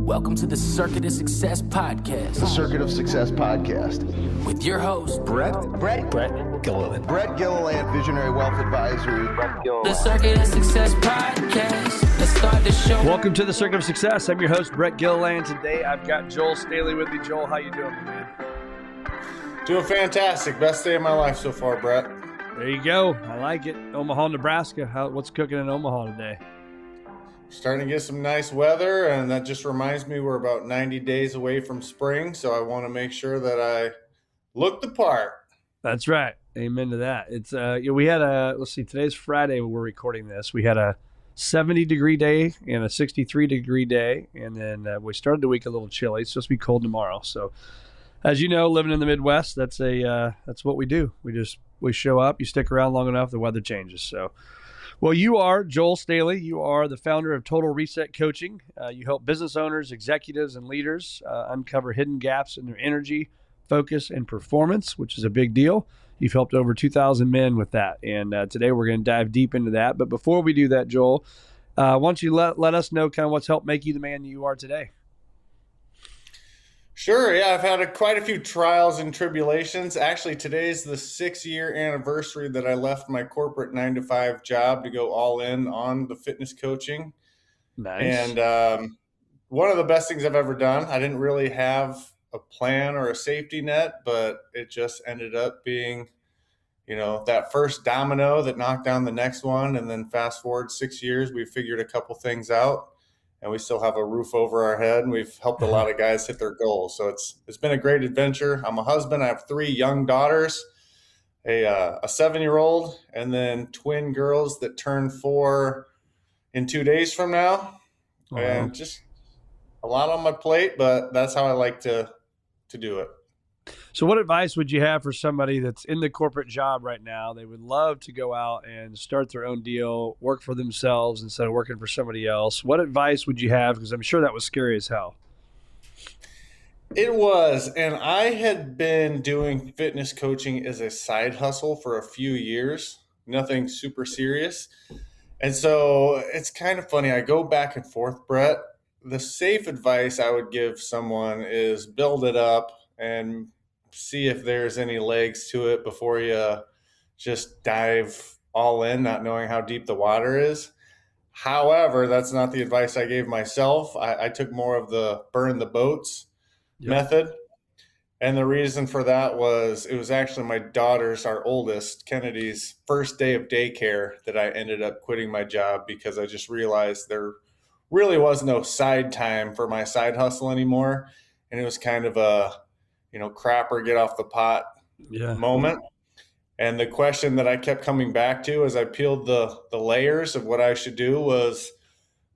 Welcome to the Circuit of Success Podcast. The Circuit of Success Podcast. With your host, Brett Gilliland. Brett Gilliland, Visionary Wealth Advisory. The Circuit of Success Podcast. Let's start the show. Welcome to the Circuit of Success. I'm your host, Brett Gilliland. Today, I've got Joel Staley with me. Joel, how you doing, man? Doing fantastic. Best day of my life so far, Brett. There you go. I like it. Omaha, Nebraska. What's cooking in Omaha today? Starting to get some nice weather, and that just reminds me we're about 90 days away from spring, so I want to make sure that I look the part. That's right. Amen to that. It's we had today's Friday when we're recording this. We had a 70-degree day and a 63-degree day, and then we started the week a little chilly. It's supposed to be cold tomorrow. So, as you know, living in the Midwest, that's what we do. We show up, you stick around long enough, the weather changes. So, well, you are Joel Staley. You are the founder of Total Reset Coaching. You help business owners, executives, and leaders uncover hidden gaps in their energy, focus, and performance, which is a big deal. You've helped over 2,000 men with that, and today we're going to dive deep into that. But before we do that, Joel, why don't you let us know kind of what's helped make you the man you are today? Sure, yeah, I've had quite a few trials and tribulations. Actually, today's the 6-year anniversary that I left my corporate 9-to-5 job to go all in on the fitness coaching. Nice. And one of the best things I've ever done. I didn't really have a plan or a safety net, but it just ended up being, that first domino that knocked down the next one. And then fast forward 6 years, we figured a couple things out. And we still have a roof over our head, and we've helped a lot of guys hit their goals. So it's been a great adventure. I'm a husband. I have 3 young daughters, a 7-year-old, and then twin girls that turn 4 in 2 days from now. Wow. And just a lot on my plate, but that's how I like to do it. So what advice would you have for somebody that's in the corporate job right now? They would love to go out and start their own deal, work for themselves instead of working for somebody else. What advice would you have? Because I'm sure that was scary as hell. It was, and I had been doing fitness coaching as a side hustle for a few years, nothing super serious. And so it's kind of funny. I go back and forth, Brett. The safe advice I would give someone is build it up and see if there's any legs to it before you just dive all in, not knowing how deep the water is. However, that's not the advice I gave myself. I took more of the burn the boats method. And the reason for that was it was actually my daughter's, our oldest, Kennedy's first day of daycare that I ended up quitting my job because I just realized there really was no side time for my side hustle anymore. And it was kind of a crap or get off the pot moment. And the question that I kept coming back to as I peeled the layers of what I should do was,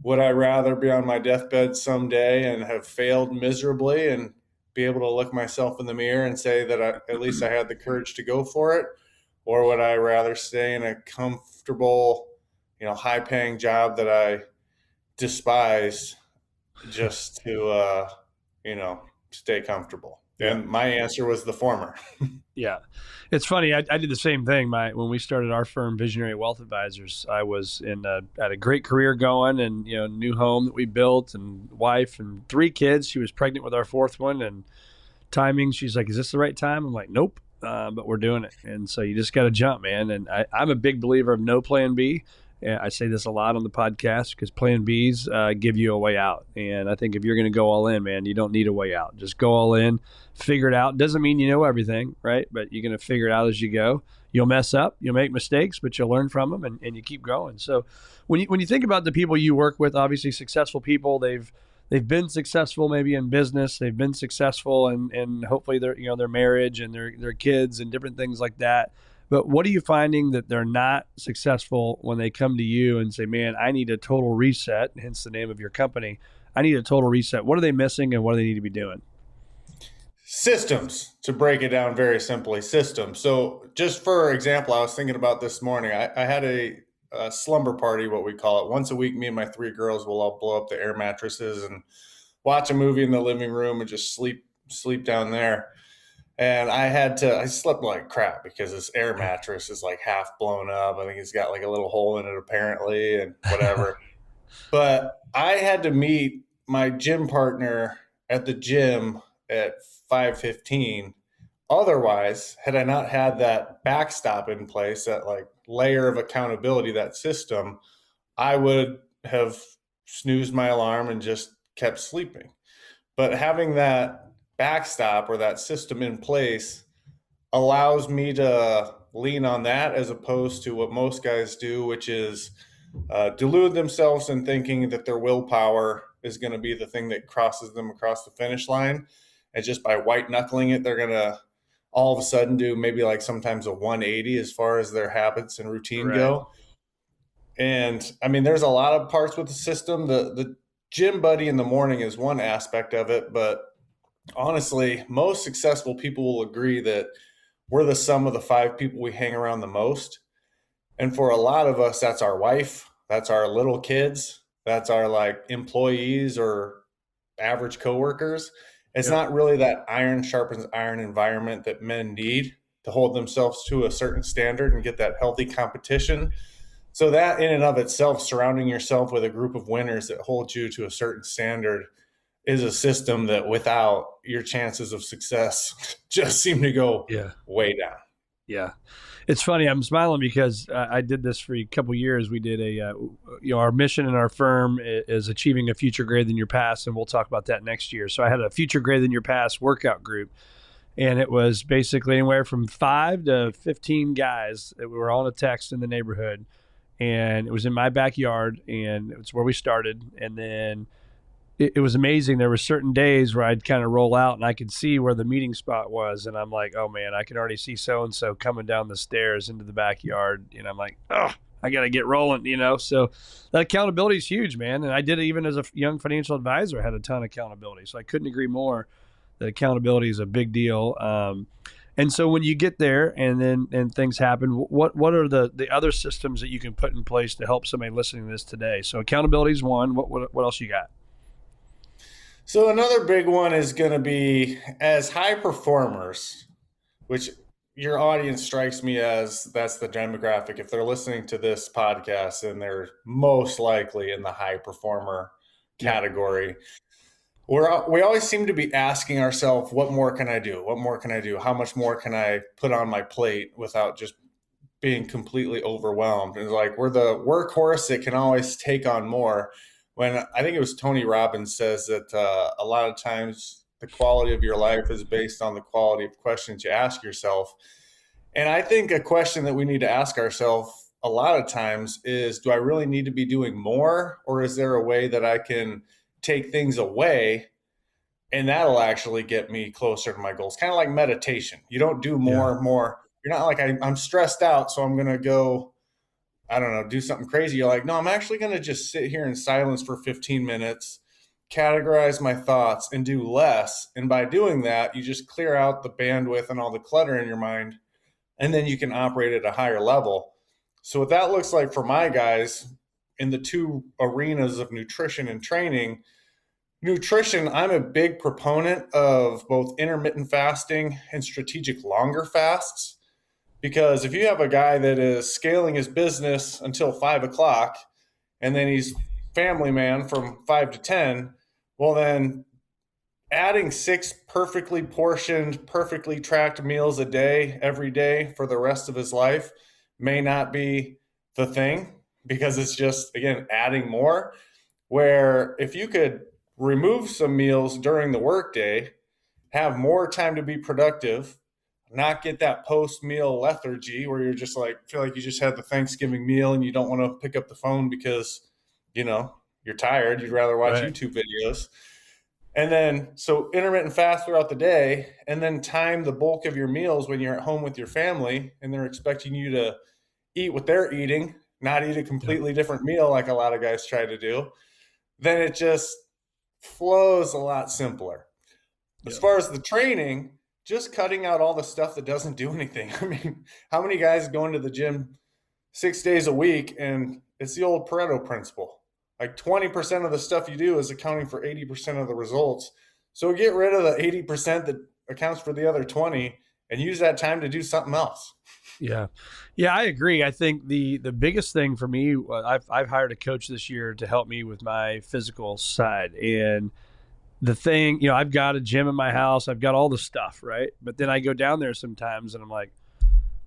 would I rather be on my deathbed someday and have failed miserably and be able to look myself in the mirror and say that at least I had the courage to go for it? Or would I rather stay in a comfortable, high-paying job that I despised just to, stay comfortable? And my answer was the former. Yeah. It's funny. I did the same thing. When we started our firm, Visionary Wealth Advisors, I was had a great career going and, new home that we built and wife and 3 kids. She was pregnant with our 4th one, and timing, she's like, is this the right time? I'm like, nope, but we're doing it. And so you just got to jump, man. And I'm a big believer of no plan B. I say this a lot on the podcast because plan Bs give you a way out. And I think if you're going to go all in, man, you don't need a way out. Just go all in, figure it out. Doesn't mean you know everything, right? But you're going to figure it out as you go. You'll mess up, you'll make mistakes, but you'll learn from them and you keep going. So when you think about the people you work with, obviously successful people, they've been successful maybe in business, they've been successful and hopefully their marriage and their kids and different things like that. But what are you finding that they're not successful when they come to you and say, man, I need a total reset, hence the name of your company. I need a total reset. What are they missing and what do they need to be doing? Systems, to break it down very simply, systems. So just for example, I was thinking about this morning. I had a slumber party, what we call it. Once a week, me and my 3 girls will all blow up the air mattresses and watch a movie in the living room and just sleep down there. And I slept like crap because this air mattress is like half blown up. I think it's got like a little hole in it apparently and whatever. But I had to meet my gym partner at the gym at 5:15. Otherwise, had I not had that backstop in place, that like layer of accountability, that system, I would have snoozed my alarm and just kept sleeping. But having that backstop or that system in place allows me to lean on that as opposed to what most guys do, which is delude themselves in thinking that their willpower is going to be the thing that crosses them across the finish line. And just by white knuckling it, they're going to all of a sudden do maybe like sometimes a 180 as far as their habits and routine Right. go. And I mean, there's a lot of parts with the system. The gym buddy in the morning is one aspect of it, but honestly, most successful people will agree that we're the sum of the 5 people we hang around the most. And for a lot of us, that's our wife, that's our little kids, that's our like employees or average coworkers. It's Yep. not really that iron sharpens iron environment that men need to hold themselves to a certain standard and get that healthy competition. So that in and of itself, surrounding yourself with a group of winners that hold you to a certain standard is a system that without your chances of success just seem to go Yeah. way down. Yeah. It's funny. I'm smiling because I did this for a couple of years. We did our mission in our firm is achieving a future greater than your past. And we'll talk about that next year. So I had a future greater than your past workout group. And it was basically anywhere from 5 to 15 guys that we were all in a text in the neighborhood. And it was in my backyard, and it's where we started. And then it was amazing. There were certain days where I'd kind of roll out and I could see where the meeting spot was. And I'm like, oh man, I can already see so-and-so coming down the stairs into the backyard. And I'm like, oh, I got to get rolling, So that accountability is huge, man. And I did it even as a young financial advisor, I had a ton of accountability. So I couldn't agree more that accountability is a big deal. And so when you get there and things happen, what are the other systems that you can put in place to help somebody listening to this today? So accountability is one. What else you got? So another big one is going to be as high performers, which your audience strikes me as that's the demographic. If they're listening to this podcast, and they're most likely in the high performer category. We always seem to be asking ourselves, what more can I do? What more can I do? How much more can I put on my plate without just being completely overwhelmed? And like, we're the workhorse that can always take on more. When I think it was Tony Robbins says that a lot of times the quality of your life is based on the quality of questions you ask yourself. And I think a question that we need to ask ourselves a lot of times is, do I really need to be doing more? Or is there a way that I can take things away and that'll actually get me closer to my goals? Kind of like meditation. You don't do more. You're not like, I'm stressed out, so I'm going to go, I don't know, do something crazy. You're like, no, I'm actually going to just sit here in silence for 15 minutes, categorize my thoughts, and do less. And by doing that, you just clear out the bandwidth and all the clutter in your mind, and then you can operate at a higher level. So what that looks like for my guys in the 2 arenas of nutrition and training. Nutrition, I'm a big proponent of both intermittent fasting and strategic longer fasts. Because if you have a guy that is scaling his business until 5 o'clock and then he's family man from 5 to 10, well, then adding 6 perfectly portioned, perfectly tracked meals a day, every day for the rest of his life may not be the thing, because it's just, again, adding more. Where if you could remove some meals during the workday, have more time to be productive, not get that post-meal lethargy where you're just like, feel like you just had the Thanksgiving meal and you don't want to pick up the phone because, you're tired. You'd rather watch YouTube videos. And then, so intermittent fast throughout the day, and then time the bulk of your meals when you're at home with your family and they're expecting you to eat what they're eating, not eat a completely different meal like a lot of guys try to do. Then it just flows a lot simpler. As far as the training, just cutting out all the stuff that doesn't do anything. I mean, how many guys go into the gym 6 days a week, and it's the old Pareto principle. Like 20% of the stuff you do is accounting for 80% of the results. So get rid of the 80% that accounts for the other 20 and use that time to do something else. Yeah. Yeah, I agree. I think the biggest thing for me, I've hired a coach this year to help me with my physical side. And the thing, I've got a gym in my house, I've got all the stuff, right? But then I go down there sometimes and I'm like,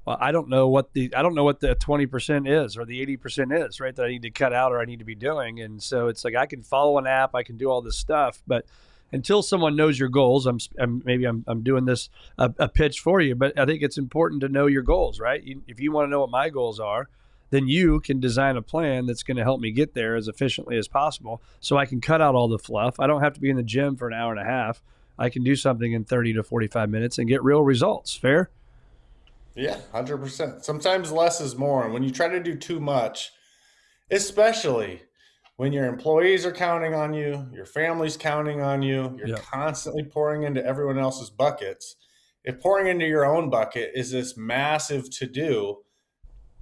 well, I don't know what the 20% is or the 80% is, right? That I need to cut out or I need to be doing. And so it's like I can follow an app, I can do all this stuff, but until someone knows your goals, I'm doing this a pitch for you, but I think it's important to know your goals, right? If you want to know what my goals are, then you can design a plan that's going to help me get there as efficiently as possible, so I can cut out all the fluff. I don't have to be in the gym for an hour and a half. I can do something in 30 to 45 minutes and get real results. Fair? Yeah, 100%. Sometimes less is more. And when you try to do too much, especially when your employees are counting on you, your family's counting on you, you're constantly pouring into everyone else's buckets. If pouring into your own bucket is this massive to do,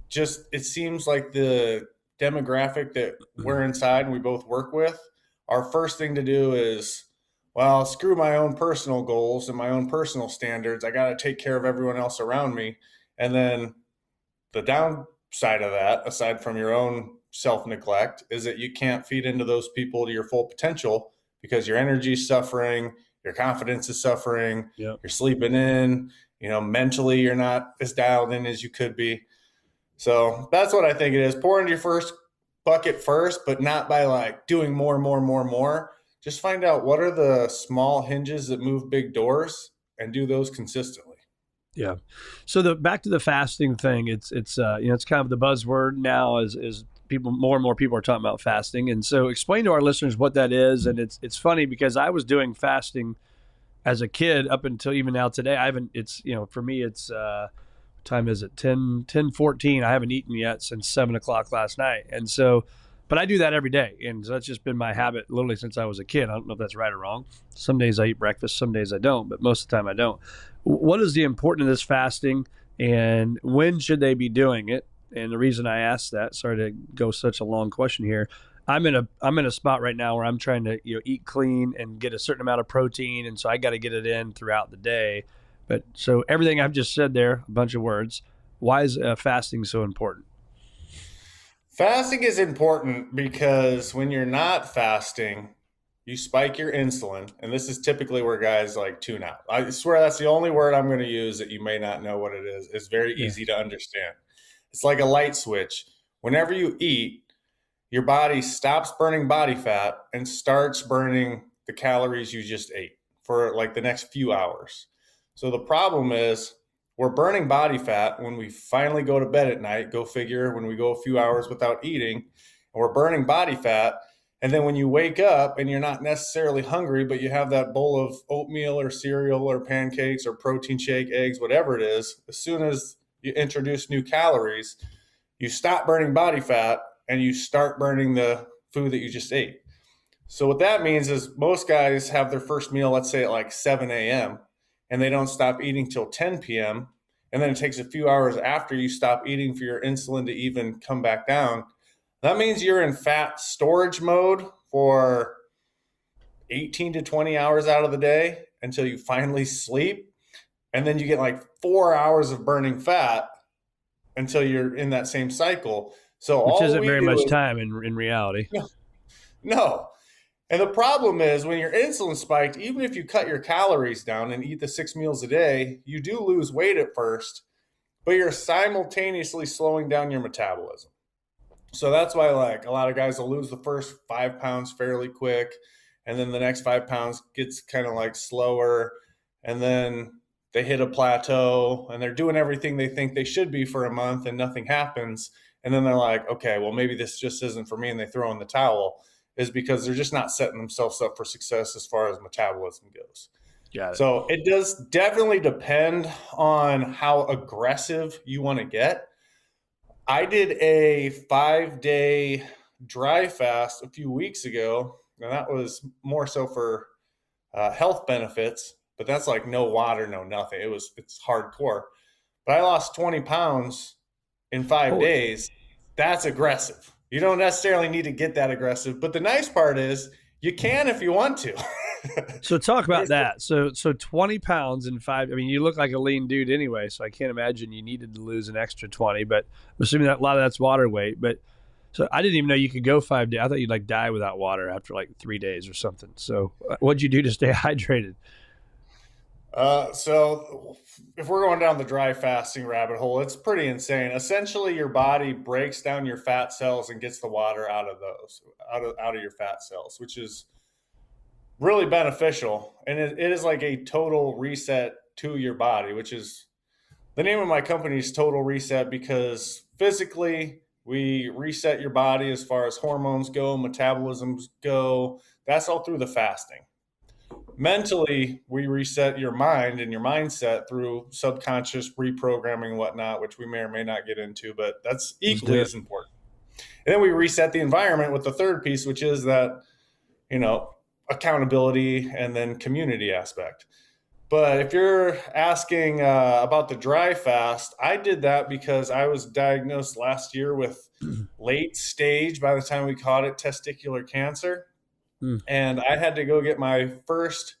just it seems like the demographic that we're inside and we both work with, our first thing to do is, well, screw my own personal goals and my own personal standards. I got to take care of everyone else around me. And then the downside of that, aside from your own self-neglect, is that you can't feed into those people to your full potential because your energy is suffering, your confidence is suffering, you're sleeping in, mentally you're not as dialed in as you could be. So that's what I think it is. Pour into your first bucket first, but not by like doing more. Just find out what are the small hinges that move big doors and do those consistently. Yeah. So back to the fasting thing, it's kind of the buzzword now is people, more and more people are talking about fasting. And so explain to our listeners what that is. And it's funny because I was doing fasting as a kid up until even now today. For me, it's, time is it 10:14. I haven't eaten yet since 7:00 last night. And so, but I do that every day. And so that's just been my habit literally since I was a kid. I don't know if that's right or wrong. Some days I eat breakfast, some days I don't, but most of the time I don't. What is the importance of this fasting and when should they be doing it? And the reason I asked that, sorry to go such a long question here. I'm in a spot right now where I'm trying to, eat clean and get a certain amount of protein. And so I got to get it in throughout the day. But so everything I've just said there, a bunch of words, why is fasting so important? Fasting is important because when you're not fasting, you spike your insulin. And this is typically where guys like tune out. I swear that's the only word I'm going to use that you may not know what it is. It's very easy to understand. It's like a light switch. Whenever you eat, your body stops burning body fat and starts burning the calories you just ate for like the next few hours. So the problem is we're burning body fat when we finally go to bed at night, go figure, when we go a few hours without eating, and we're burning body fat. And then when you wake up and you're not necessarily hungry, but you have that bowl of oatmeal or cereal or pancakes or protein shake, eggs, whatever it is, as soon as you introduce new calories, you stop burning body fat and you start burning the food that you just ate. So what that means is most guys have their first meal, let's say at like 7 a.m., and they don't stop eating till 10 p.m. And then it takes a few hours after you stop eating for your insulin to even come back down. That means you're in fat storage mode for 18 to 20 hours out of the day until you finally sleep. And then you get like 4 hours of burning fat until you're in that same cycle. So which isn't very much time in reality. No. And the problem is when your insulin spiked, even if you cut your calories down and eat the 6 meals a day, you do lose weight at first, but you're simultaneously slowing down your metabolism. So that's why like a lot of guys will lose the first 5 pounds fairly quick. And then the next 5 pounds gets kind of like slower. And then they hit a plateau and they're doing everything they think they should be for a month and nothing happens. And then they're like, okay, well, maybe this just isn't for me. And they throw in the towel. Is because they're just not setting themselves up for success as far as metabolism goes. Got it. So it does definitely depend on how aggressive you want to get. I did a 5-day dry fast a few weeks ago, and that was more so for health benefits, but that's like no water, no nothing. It's hardcore. But I lost 20 pounds in 5 days. That's aggressive. You don't necessarily need to get that aggressive. But the nice part is You can if you want to. So talk about that. So 20 pounds in 5. I mean, you look like a lean dude anyway, so I can't imagine you needed to lose an extra 20. But I'm assuming that a lot of that's water weight. But so I didn't even know you could go 5 days. I thought you'd like die without water after like 3 days or something. So what'd you do to stay hydrated? So if we're going down the dry fasting rabbit hole, it's pretty insane. Essentially, your body breaks down your fat cells and gets the water out of those, out of your fat cells, which is really beneficial. And it is like a total reset to your body, which is the name of my company is Total Reset, because physically we reset your body as far as hormones go, metabolisms go. That's all through the fasting. Mentally, we reset your mind and your mindset through subconscious reprogramming and whatnot, which we may or may not get into, but that's equally as important. And then we reset the environment with the third piece, which is that, accountability and then community aspect. But if you're asking about the dry fast, I did that because I was diagnosed last year with late stage, by the time we caught it, testicular cancer. And I had to go get my first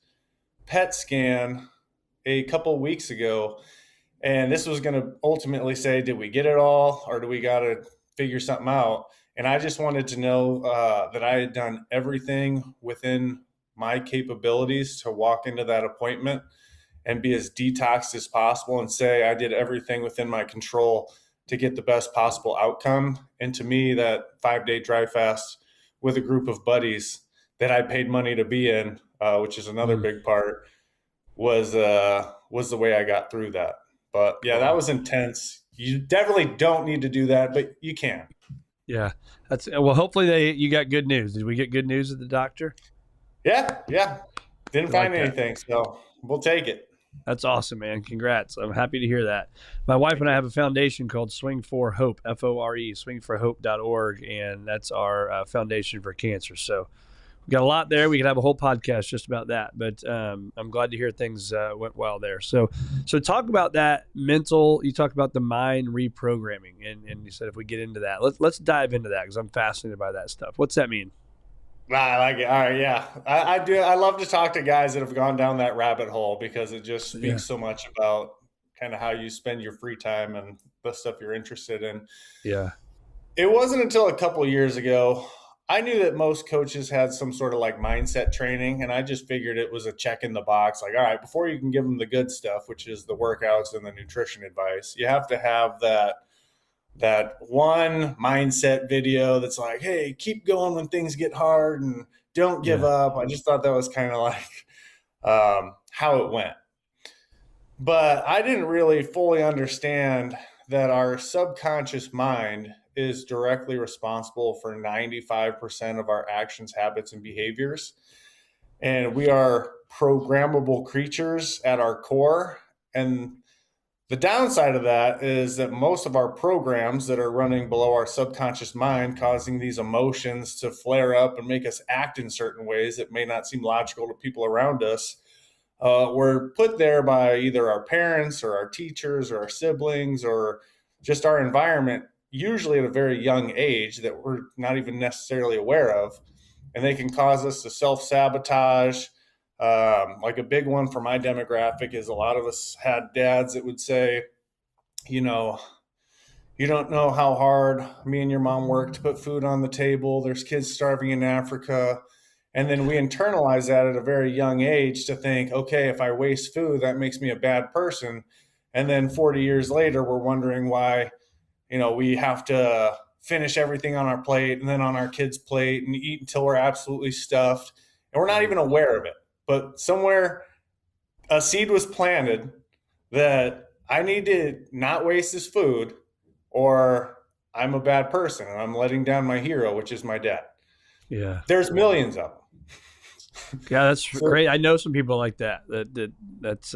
PET scan a couple weeks ago. And this was going to ultimately say, did we get it all, or do we got to figure something out? And I just wanted to know that I had done everything within my capabilities to walk into that appointment and be as detoxed as possible and say I did everything within my control to get the best possible outcome. And to me, that 5-day dry fast with a group of buddies that I paid money to be in, which is another big part, was the way I got through that. But yeah, that was intense. You definitely don't need to do that, but you can. Yeah, well. Hopefully, you got good news. Did we get good news at the doctor? Yeah. Didn't find anything, so we'll take it. That's awesome, man. Congrats. I'm happy to hear that. My wife and I have a foundation called Swing for Hope, FORE, swingforhope.org, and that's our foundation for cancer. So we got a lot there. We could have a whole podcast just about that, but I'm glad to hear things went well there. So talk about that mental. You talked about the mind reprogramming, and you said if we get into that, let's dive into that because I'm fascinated by that stuff. What's that mean? I like it. All right, yeah, I do. I love to talk to guys that have gone down that rabbit hole because it just speaks so much about kind of how you spend your free time and the stuff you're interested in. Yeah, it wasn't until a couple of years ago. I knew that most coaches had some sort of like mindset training, and I just figured it was a check in the box. Like, all right, before you can give them the good stuff, which is the workouts and the nutrition advice, you have to have that one mindset video that's like, hey, keep going when things get hard and don't give up. I just thought that was kind of like how it went. But I didn't really fully understand that our subconscious mind is directly responsible for 95% of our actions, habits, and behaviors. And we are programmable creatures at our core. And the downside of that is that most of our programs that are running below our subconscious mind, causing these emotions to flare up and make us act in certain ways that may not seem logical to people around us, were put there by either our parents or our teachers or our siblings or just our environment, usually at a very young age that we're not even necessarily aware of. And they can cause us to self-sabotage. Like a big one for my demographic is a lot of us had dads that would say, you don't know how hard me and your mom worked to put food on the table. There's kids starving in Africa. And then we internalize that at a very young age to think, okay, if I waste food, that makes me a bad person. And then 40 years later, we're wondering why, we have to finish everything on our plate and then on our kids' plate and eat until we're absolutely stuffed. And we're not even aware of it. But somewhere a seed was planted that I need to not waste this food or I'm a bad person and I'm letting down my hero, which is my dad. Yeah. There's millions of them. Yeah, that's great. I know some people like that's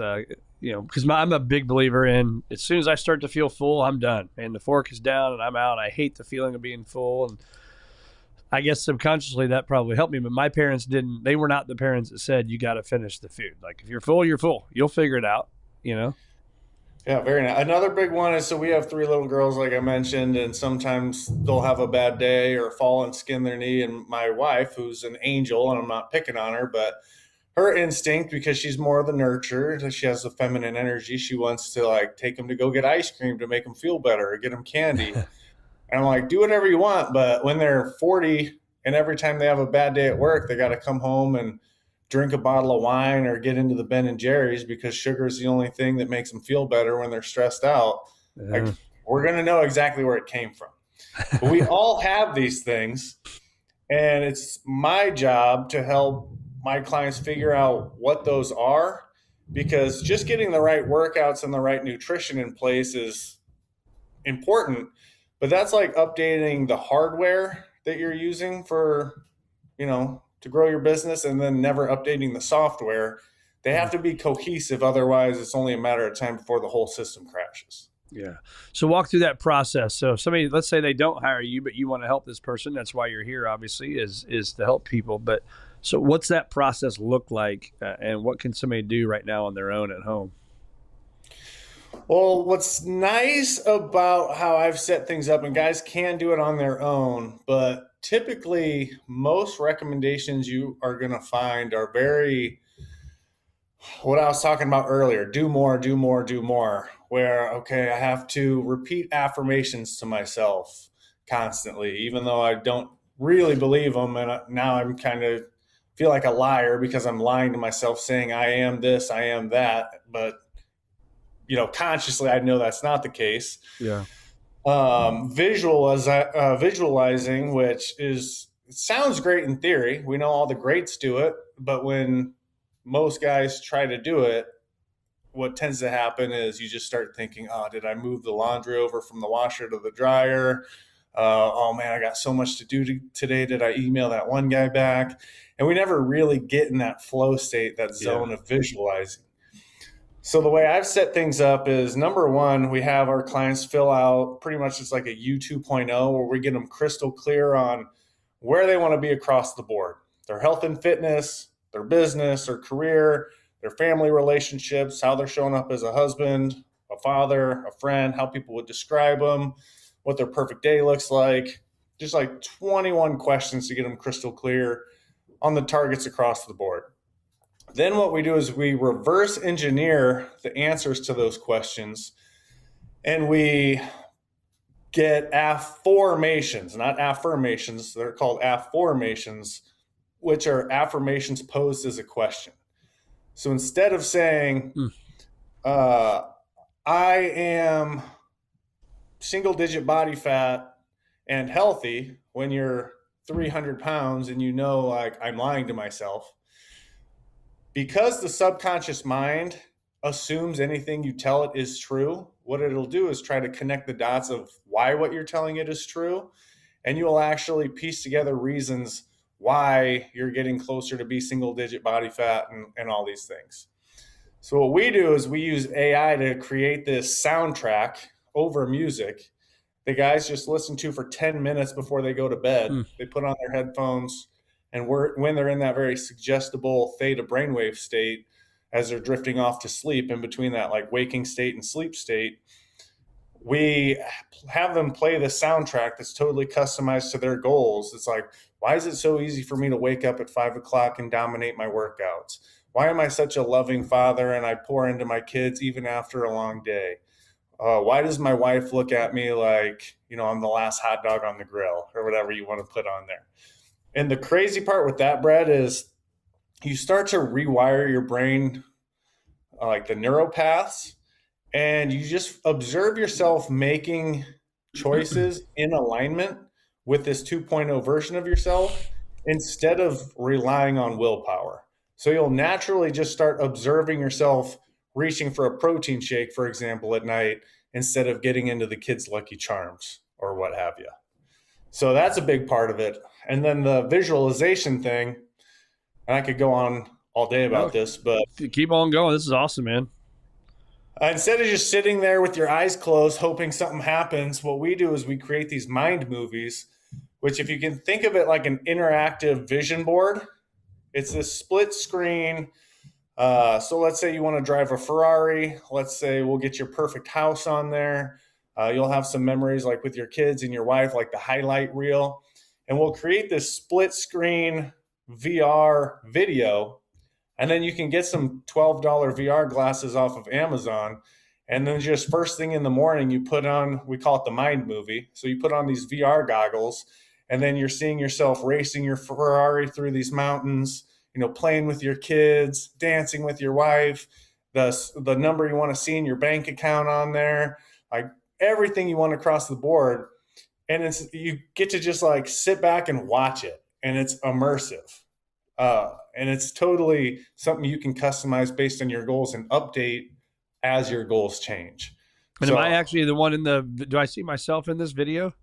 because I'm a big believer in as soon as I start to feel full, I'm done. And the fork is down and I'm out. I hate the feeling of being full. And I guess subconsciously that probably helped me, but my parents didn't. They were not the parents that said you got to finish the food. Like if you're full, you're full. You'll figure it out, Yeah, very nice. Another big one is, so we have three little girls, like I mentioned, and sometimes they'll have a bad day or fall and skin their knee. And my wife, who's an angel, and I'm not picking on her, but her instinct, because she's more of the nurturer, she has the feminine energy. She wants to like take them to go get ice cream to make them feel better or get them candy. And I'm like, do whatever you want. But when they're 40 and every time they have a bad day at work, they got to come home and drink a bottle of wine or get into the Ben and Jerry's because sugar is the only thing that makes them feel better when they're stressed out. Like, we're going to know exactly where it came from. But we all have these things. And it's my job to help my clients figure out what those are, because just getting the right workouts and the right nutrition in place is important, but that's like updating the hardware that you're using for, to grow your business, and then never updating the software. They have to be cohesive. Otherwise, it's only a matter of time before the whole system crashes. Yeah. So walk through that process. So if somebody, let's say they don't hire you, but you want to help this person, that's why you're here, obviously, is to help people. But so what's that process look like, and what can somebody do right now on their own at home? Well, what's nice about how I've set things up, and guys can do it on their own, but typically most recommendations you are going to find are very, what I was talking about earlier, do more, do more, do more, where, okay, I have to repeat affirmations to myself constantly, even though I don't really believe them. And now I'm kind of feel like a liar because I'm lying to myself saying I am this, I am that. But, consciously, I know that's not the case. Yeah. Visualizing, which is, it sounds great in theory. We know all the greats do it, but when most guys try to do it, what tends to happen is you just start thinking, oh, did I move the laundry over from the washer to the dryer? Oh man, I got so much to do today. Did I email that one guy back? And we never really get in that flow state, that zone of visualizing. So the way I've set things up is, number one, we have our clients fill out pretty much just like a U 2.0, where we get them crystal clear on where they want to be across the board: their health and fitness, their business, their career, their family relationships, how they're showing up as a husband, a father, a friend, how people would describe them, what their perfect day looks like. Just like 21 questions to get them crystal clear on the targets across the board. Then what we do is we reverse engineer the answers to those questions, and we get affirmations, not affirmations. They're called affirmations, which are affirmations posed as a question. So instead of saying, I am single digit body fat and healthy, when you're 300 pounds and like, I'm lying to myself, because the subconscious mind assumes anything you tell it is true, what it'll do is try to connect the dots of why what you're telling it is true. And you will actually piece together reasons why you're getting closer to be single digit body fat and all these things. So what we do is we use AI to create this soundtrack over music the guys just listen to for 10 minutes before they go to bed. They put on their headphones, and when they're in that very suggestible theta brainwave state, as they're drifting off to sleep, in between that like waking state and sleep state, we have them play the soundtrack that's totally customized to their goals. It's like, why is it so easy for me to wake up at 5 o'clock and dominate my workouts? Why am I such a loving father and I pour into my kids even after a long day? Why does my wife look at me like, I'm the last hot dog on the grill, or whatever you want to put on there? And the crazy part with that, Brett, is you start to rewire your brain, like the neuropaths, and you just observe yourself making choices in alignment with this 2.0 version of yourself instead of relying on willpower. So you'll naturally just start observing yourself reaching for a protein shake, for example, at night, instead of getting into the kids' Lucky Charms or what have you. So that's a big part of it. And then the visualization thing, and I could go on all day about this, but keep on going. This is awesome, man. Instead of just sitting there with your eyes closed, hoping something happens, what we do is we create these mind movies, which, if you can think of it like an interactive vision board, it's this split screen So let's say you want to drive a Ferrari. Let's say we'll get your perfect house on there. You'll have some memories like with your kids and your wife, like the highlight reel. And we'll create this split screen VR video. And then you can get some $12 VR glasses off of Amazon. And then just first thing in the morning, you put on, we call it the mind movie. So you put on these VR goggles, and then you're seeing yourself racing your Ferrari through these mountains, playing with your kids, dancing with your wife, the number you want to see in your bank account on there, like everything you want across the board. And you get to just like sit back and watch it, and it's immersive. And it's totally something you can customize based on your goals and update as your goals change. And am I actually the one do I see myself in this video?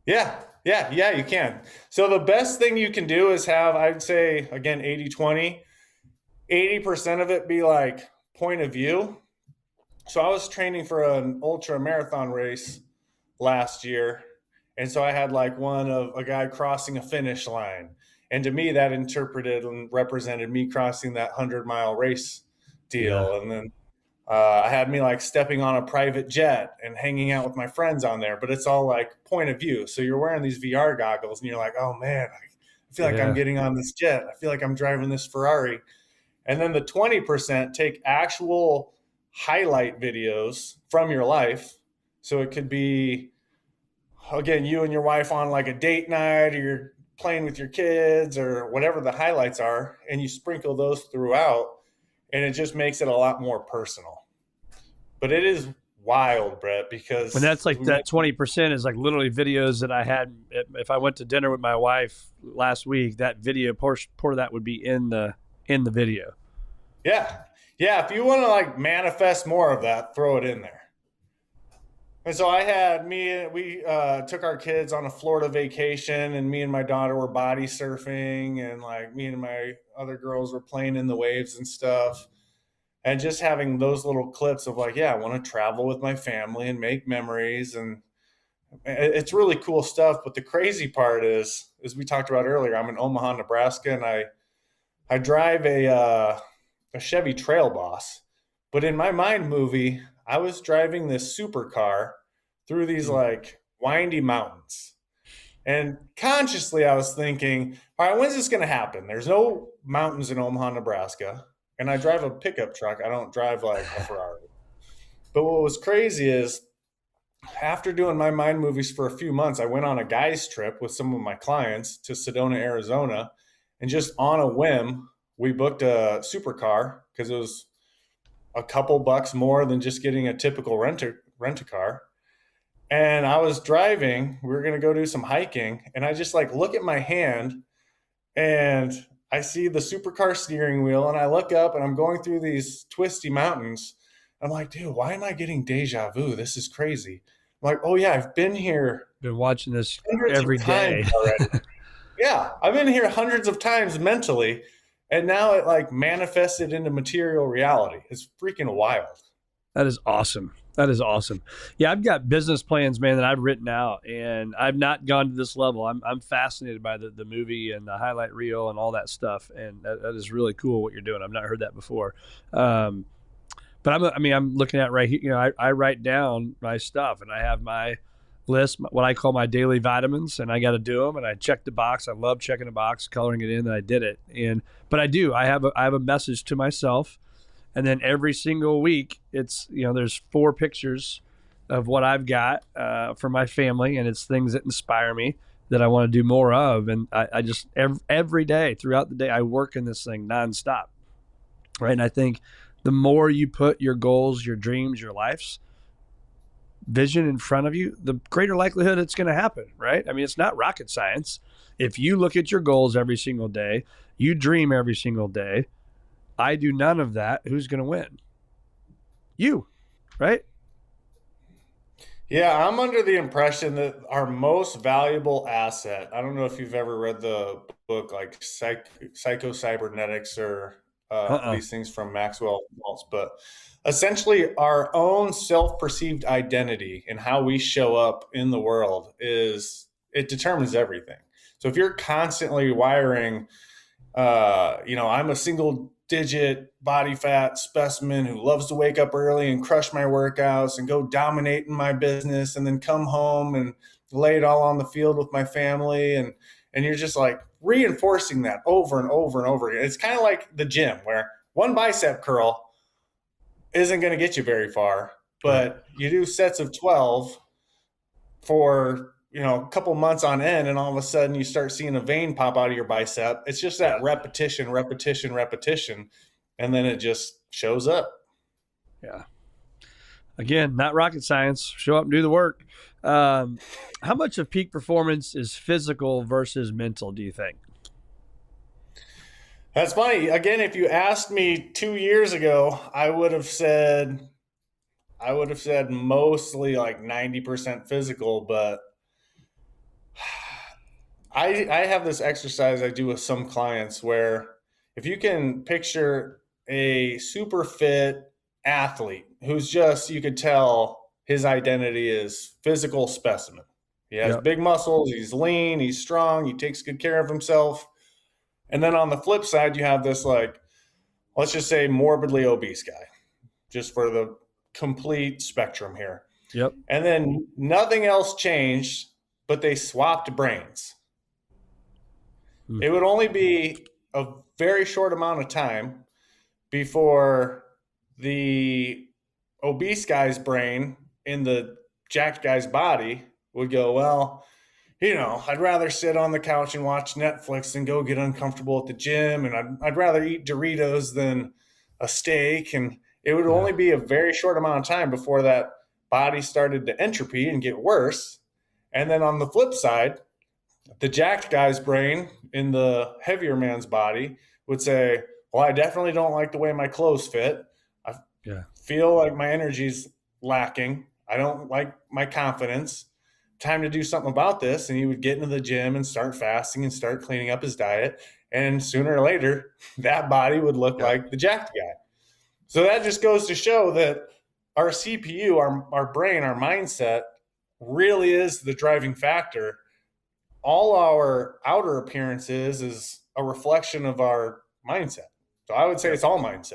Yeah, you can. So the best thing you can do is have, I'd say, again, 80-20, 80% of it be like point of view. So I was training for an ultra marathon race last year. And so I had like one of a guy crossing a finish line. And to me, that interpreted and represented me crossing that 100-mile race deal. Yeah. And then I had me like stepping on a private jet and hanging out with my friends on there, but it's all like point of view. So you're wearing these VR goggles and you're like, oh man, I feel like I'm getting on this jet. I feel like I'm driving this Ferrari. And then the 20% take actual highlight videos from your life. So it could be, again, you and your wife on like a date night, or you're playing with your kids, or whatever the highlights are, and you sprinkle those throughout, and it just makes it a lot more personal. But it is wild, Brett, because and that's like that 20% is like literally videos that I had. If I went to dinner with my wife last week, that video part of that would be in the video. Yeah. If you want to like manifest more of that, throw it in there. And so we took our kids on a Florida vacation, and me and my daughter were body surfing, and like me and my other girls were playing in the waves and stuff. And just having those little clips of like, I want to travel with my family and make memories. And it's really cool stuff. But the crazy part is, as we talked about earlier, I'm in Omaha, Nebraska, and I drive a Chevy Trail Boss. But in my mind movie, I was driving this supercar through these like windy mountains. And consciously I was thinking, all right, when's this going to happen? There's no mountains in Omaha, Nebraska. And I drive a pickup truck. I don't drive like a Ferrari. But what was crazy is, after doing my mind movies for a few months, I went on a guy's trip with some of my clients to Sedona, Arizona. And just on a whim, we booked a supercar because it was a couple bucks more than just getting a typical rent-a-car. And I was driving, we were going to go do some hiking, and I just like look at my hand, and I see the supercar steering wheel, and I look up, and I'm going through these twisty mountains. I'm like, dude, why am I getting deja vu? This is crazy. I'm like, oh yeah, I've been here. Been watching this every day already. Yeah, I've been here hundreds of times mentally. And now it like manifested into material reality. It's freaking wild. That is awesome. Yeah, I've got business plans, man, that I've written out, and I've not gone to this level. I'm fascinated by the movie and the highlight reel and all that stuff, and that is really cool what you're doing. I've not heard that before. But I'm looking at right here. I write down my stuff, and I have my list, what I call my daily vitamins, and I got to do them, and I check the box. I love checking the box, coloring it in that I did it. But I have a message to myself, and then every single week it's there's 4 pictures of what I've got for my family, and it's things that inspire me that I want to do more of. And I just every day throughout the day I work in this thing nonstop, right? And I think the more you put your goals, your dreams, your life's vision in front of you, the greater likelihood it's going to happen, right? I mean, it's not rocket science. If you look at your goals every single day, you dream every single day, I do none of that, who's going to win? You, right? Yeah, I'm under the impression that our most valuable asset, I don't know if you've ever read the book like Psycho-Cybernetics or these things from Maxwell Maltz, but essentially our own self-perceived identity and how we show up in the world it determines everything. So if you're constantly wiring, I'm a single digit body fat specimen who loves to wake up early and crush my workouts and go dominate in my business and then come home and lay it all on the field with my family. And you're just like reinforcing that over and over and over again. It's kind of like the gym where one bicep curl isn't going to get you very far, but you do sets of 12 for, a couple months on end, and all of a sudden you start seeing a vein pop out of your bicep. It's just that repetition, and then it just shows up. Yeah. Again, not rocket science. Show up and do the work. How much of peak performance is physical versus mental, do you think? That's funny. Again, if you asked me 2 years ago, I would have said mostly like 90% physical, but I have this exercise I do with some clients where if you can picture a super fit athlete who's just, you could tell his identity is physical specimen. He has big muscles, he's lean, he's strong, he takes good care of himself. And then on the flip side, you have this, like, let's just say morbidly obese guy, just for the complete spectrum here. Yep. And then nothing else changed, but they swapped brains. It would only be a very short amount of time before the obese guy's brain in the jacked guy's body would go, well, I'd rather sit on the couch and watch Netflix than go get uncomfortable at the gym. And I'd rather eat Doritos than a steak. And it would only be a very short amount of time before that body started to entropy and get worse. And then on the flip side, the jacked guy's brain in the heavier man's body would say, well, I definitely don't like the way my clothes fit. I feel like my energy's lacking. I don't like my confidence. Time to do something about this. And he would get into the gym and start fasting and start cleaning up his diet. And sooner or later, that body would look like the jacked guy. So that just goes to show that our CPU, our brain, our mindset really is the driving factor. All our outer appearances is a reflection of our mindset. So I would say it's all mindset.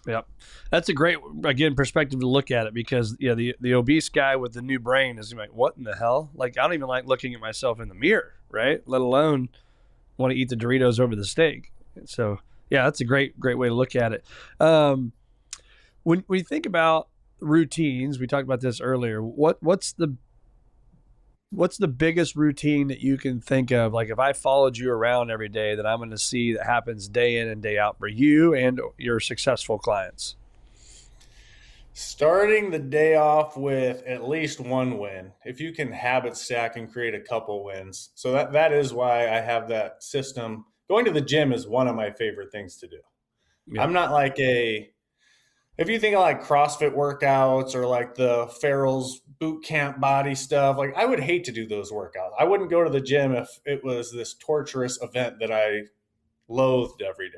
Yep. That's a great, again, perspective to look at it, because the obese guy with the new brain is like, what in the hell? Like, I don't even like looking at myself in the mirror, right? Let alone want to eat the Doritos over the steak. So yeah, that's a great way to look at it. When we think about routines, we talked about this earlier. What's the biggest routine that you can think of? Like, if I followed you around every day, that I'm going to see that happens day in and day out for you and your successful clients. Starting the day off with at least one win. If you can habit stack and create a couple wins. So that is why I have that system. Going to the gym is one of my favorite things to do. Yeah. I'm not like if you think of like CrossFit workouts or like the Farrell's boot camp body stuff, like I would hate to do those workouts. I wouldn't go to the gym if it was this torturous event that I loathed every day.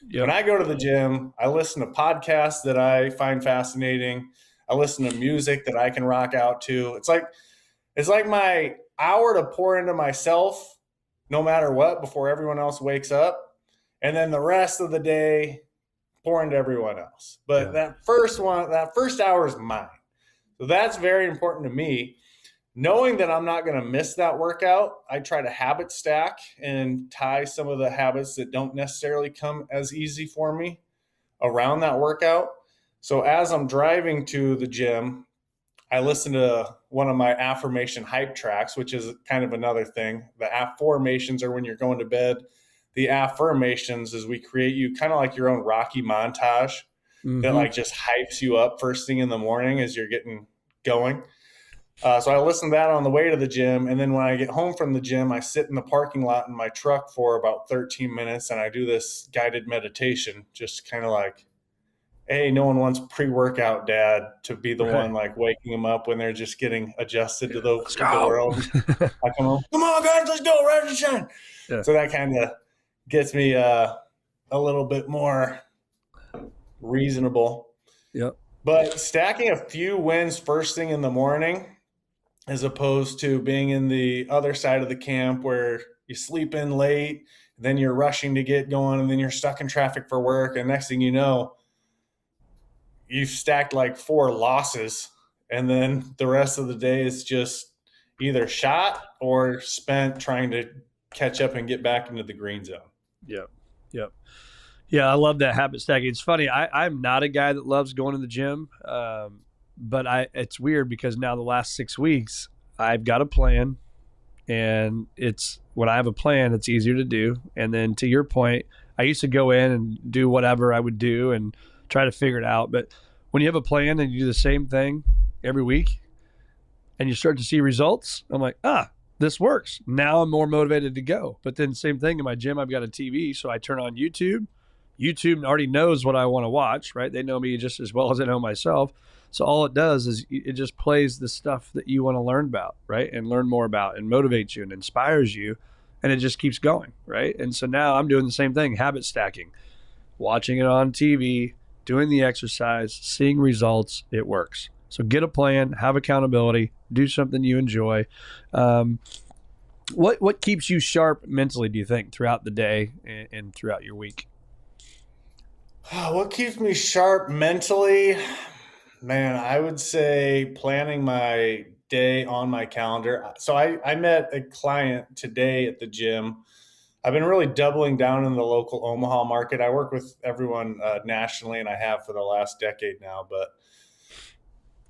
Yep. When I go to the gym, I listen to podcasts that I find fascinating. I listen to music that I can rock out to. It's like my hour to pour into myself no matter what before everyone else wakes up. And then the rest of the day, pour into everyone else. But that first hour is mine. So that's very important to me. Knowing that I'm not going to miss that workout, I try to habit stack and tie some of the habits that don't necessarily come as easy for me around that workout. So as I'm driving to the gym, I listen to one of my affirmation hype tracks, which is kind of another thing. The affirmations are when you're going to bed. The affirmations is we create you kind of like your own Rocky montage that like just hypes you up first thing in the morning as you're getting going. So I listen to that on the way to the gym. And then when I get home from the gym, I sit in the parking lot in my truck for about 13 minutes and I do this guided meditation, just kind of like, hey, no one wants pre-workout dad to be the one like waking them up when they're just getting adjusted to the world. I come on guys, let's go, rise and shine. Yeah. So that kind of gets me a little bit more reasonable. Yep. But stacking a few wins first thing in the morning, as opposed to being in the other side of the camp where you sleep in late then you're rushing to get going, and then you're stuck in traffic for work. And next thing you know, you've stacked like 4 losses. And then the rest of the day is just either shot or spent trying to catch up and get back into the green zone. Yep. Yep. Yeah, I love that habit stacking. It's funny. I'm not a guy that loves going to the gym, but it's weird because now the last 6 weeks I've got a plan, and it's when I have a plan, it's easier to do. And then to your point, I used to go in and do whatever I would do and try to figure it out. But when you have a plan and you do the same thing every week and you start to see results, I'm like, this works. Now I'm more motivated to go. But then same thing in my gym, I've got a TV, so I turn on YouTube. YouTube already knows what I want to watch, right? They know me just as well as I know myself. So all it does is it just plays the stuff that you want to learn about, right? And learn more about and motivates you and inspires you. And it just keeps going, right? And so now I'm doing the same thing, habit stacking, watching it on TV, doing the exercise, seeing results. It works. So get a plan, have accountability, do something you enjoy. What keeps you sharp mentally, do you think, throughout the day and throughout your week? What keeps me sharp mentally? Man, I would say planning my day on my calendar. So I met a client today at the gym. I've been really doubling down in the local Omaha market. I work with everyone nationally, and I have for the last decade now, but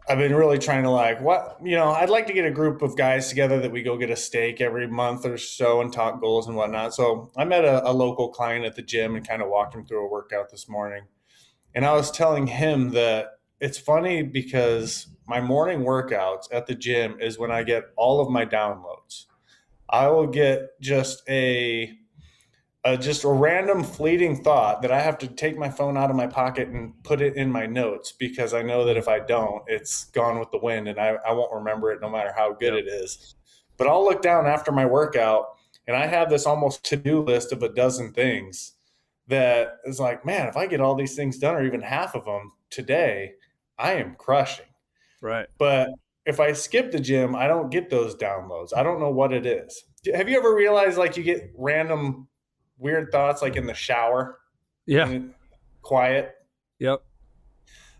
I've been really trying to I'd like to get a group of guys together that we go get a steak every month or so and talk goals and whatnot. So I met a local client at the gym and kind of walked him through a workout this morning. And I was telling him that it's funny because my morning workouts at the gym is when I get all of my downloads. I will get just a random fleeting thought that I have to take my phone out of my pocket and put it in my notes, because I know that if I don't, it's gone with the wind and I won't remember it no matter how good it is. But I'll look down after my workout and I have this almost to-do list of a dozen things that is like, man, if I get all these things done or even half of them today, I am crushing. Right. But if I skip the gym, I don't get those downloads. I don't know what it is. Have you ever realized like you get random weird thoughts like in the shower? Yeah. Quiet? Yep.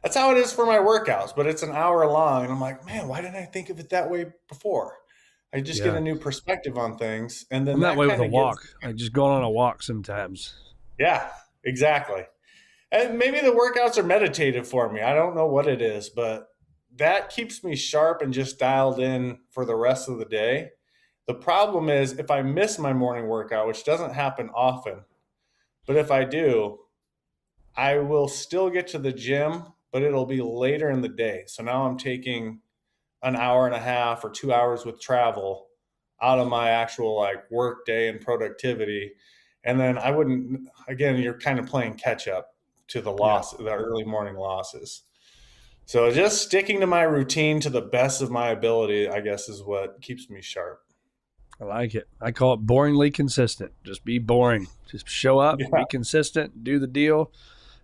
That's how it is for my workouts, but it's an hour long. And I'm like, man, why didn't I think of it that way before? I just get a new perspective on things. And then I'm that way with a walk. Like just going on a walk sometimes. Yeah, exactly. And maybe the workouts are meditative for me. I don't know what it is, but that keeps me sharp and just dialed in for the rest of the day. The problem is if I miss my morning workout, which doesn't happen often, but if I do, I will still get to the gym, but it'll be later in the day. So now I'm taking an hour and a half or 2 hours with travel out of my actual like work day and productivity. And then again, you're kind of playing catch up to the the early morning losses. So just sticking to my routine to the best of my ability, I guess, is what keeps me sharp. I like it. I call it boringly consistent. Just be boring. Just show up, be consistent, do the deal.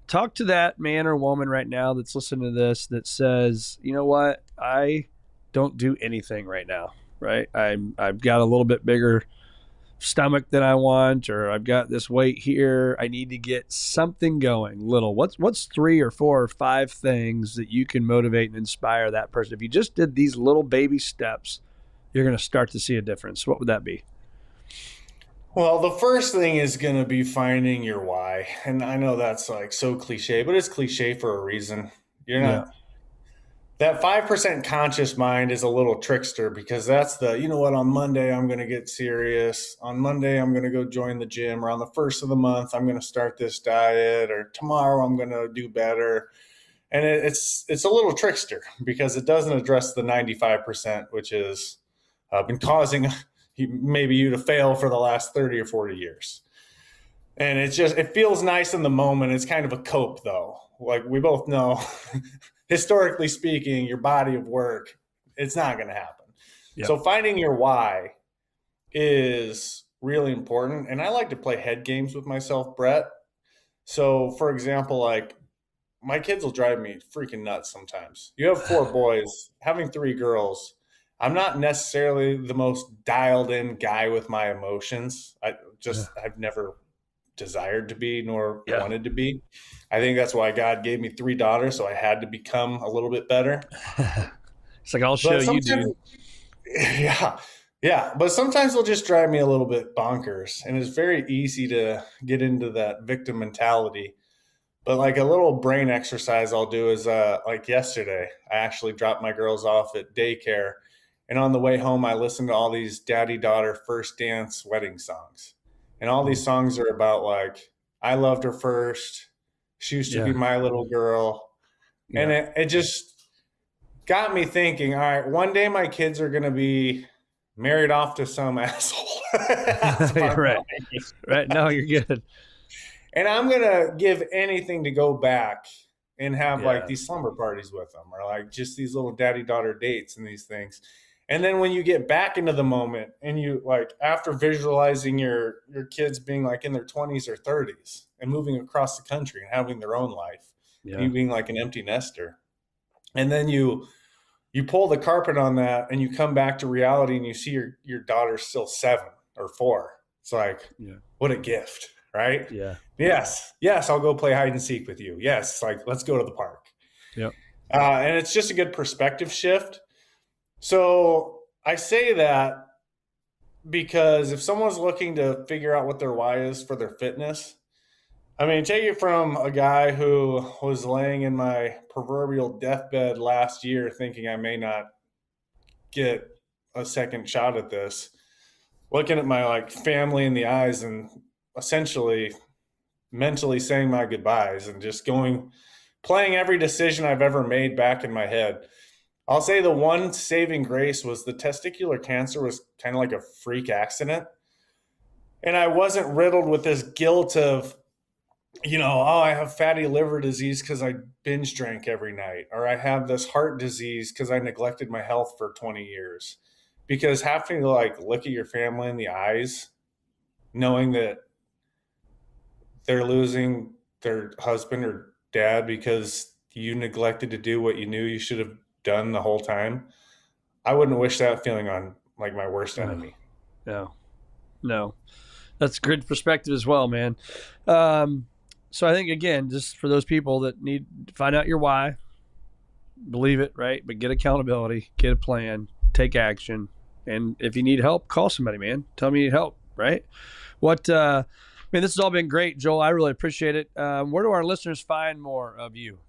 Talk to that man or woman right now that's listening to this that says, you know what, I don't do anything right now, right? I've got a little bit bigger stomach than I want, or I've got this weight here. I need to get something going little. What's 3 or 4 or 5 things that you can motivate and inspire that person? If you just did these little baby steps, you're going to start to see a difference. What would that be? Well, the first thing is going to be finding your why. And I know that's like so cliche, but it's cliche for a reason. You're not that 5% conscious mind is a little trickster, because that's you know what, on Monday, I'm going to get serious. On Monday, I'm going to go join the gym, or on the first of the month, I'm going to start this diet, or tomorrow I'm going to do better. And it's a little trickster because it doesn't address the 95%, which is been causing maybe you to fail for the last 30 or 40 years. And it feels nice in the moment. It's kind of a cope though. Like we both know, historically speaking, your body of work, it's not going to happen. Yep. So finding your why is really important. And I like to play head games with myself, Brett. So for example, like my kids will drive me freaking nuts sometimes. You have 4 boys, having 3 girls. I'm not necessarily the most dialed in guy with my emotions. I've never desired to be nor Yeah. wanted to be. I think that's why God gave me 3 daughters, so I had to become a little bit better. It's like, I'll show you, dude. Yeah. Yeah. But sometimes they'll just drive me a little bit bonkers. And it's very easy to get into that victim mentality. But like a little brain exercise I'll do is like yesterday, I actually dropped my girls off at daycare. And on the way home, I listened to all these daddy daughter first dance wedding songs. And all these songs are about like, I loved her first. She used to be my little girl. And it just got me thinking, all right, one day my kids are going to be married off to some asshole. Right. Right. No, you're good. And I'm going to give anything to go back and have like these slumber parties with them, or like just these little daddy daughter dates and these things. And then when you get back into the moment and you like, after visualizing your kids being like in their 20s or 30s and moving across the country and having their own life, you being like an empty nester. And then you pull the carpet on that and you come back to reality and you see your daughter's still 7 or 4. It's like, what a gift, right? Yeah. Yes, I'll go play hide and seek with you. Yes, like let's go to the park. Yep. And it's just a good perspective shift. So I say that because if someone's looking to figure out what their why is for their fitness, I mean, take it from a guy who was laying in my proverbial deathbed last year thinking I may not get a second shot at this, looking at my like family in the eyes and essentially mentally saying my goodbyes and just playing every decision I've ever made back in my head. I'll say the one saving grace was the testicular cancer was kind of like a freak accident. And I wasn't riddled with this guilt of, I have fatty liver disease because I binge drank every night, or I have this heart disease because I neglected my health for 20 years. Because having to like look at your family in the eyes, knowing that they're losing their husband or dad because you neglected to do what you knew you should have done the whole time, I wouldn't wish that feeling on like my worst enemy. No. That's good perspective as well, man. So I think, again, just for those people that need to find out your why, believe it, right? But get accountability, get a plan, take action. And if you need help, call somebody, man. Tell me you need help, right? This has all been great, Joel. I really appreciate it. Where do our listeners find more of you?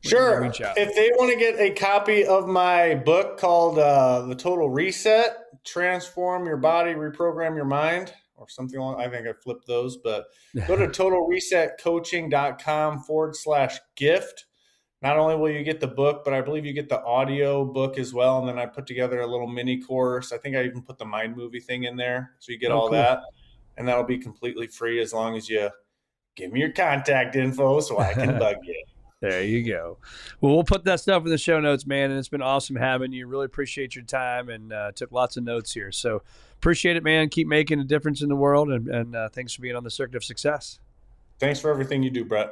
Sure. If they want to get a copy of my book called The Total Reset, Transform Your Body, Reprogram Your Mind, or something along, I think I flipped those, but go to totalresetcoaching.com/gift. Not only will you get the book, but I believe you get the audio book as well. And then I put together a little mini course. I think I even put the mind movie thing in there. So you get all cool. that. And that'll be completely free as long as you give me your contact info so I can bug you. There you go. Well, we'll put that stuff in the show notes, man. And it's been awesome having you. Really appreciate your time and took lots of notes here. So appreciate it, man. Keep making a difference in the world. And thanks for being on the Circuit of Success. Thanks for everything you do, Brett.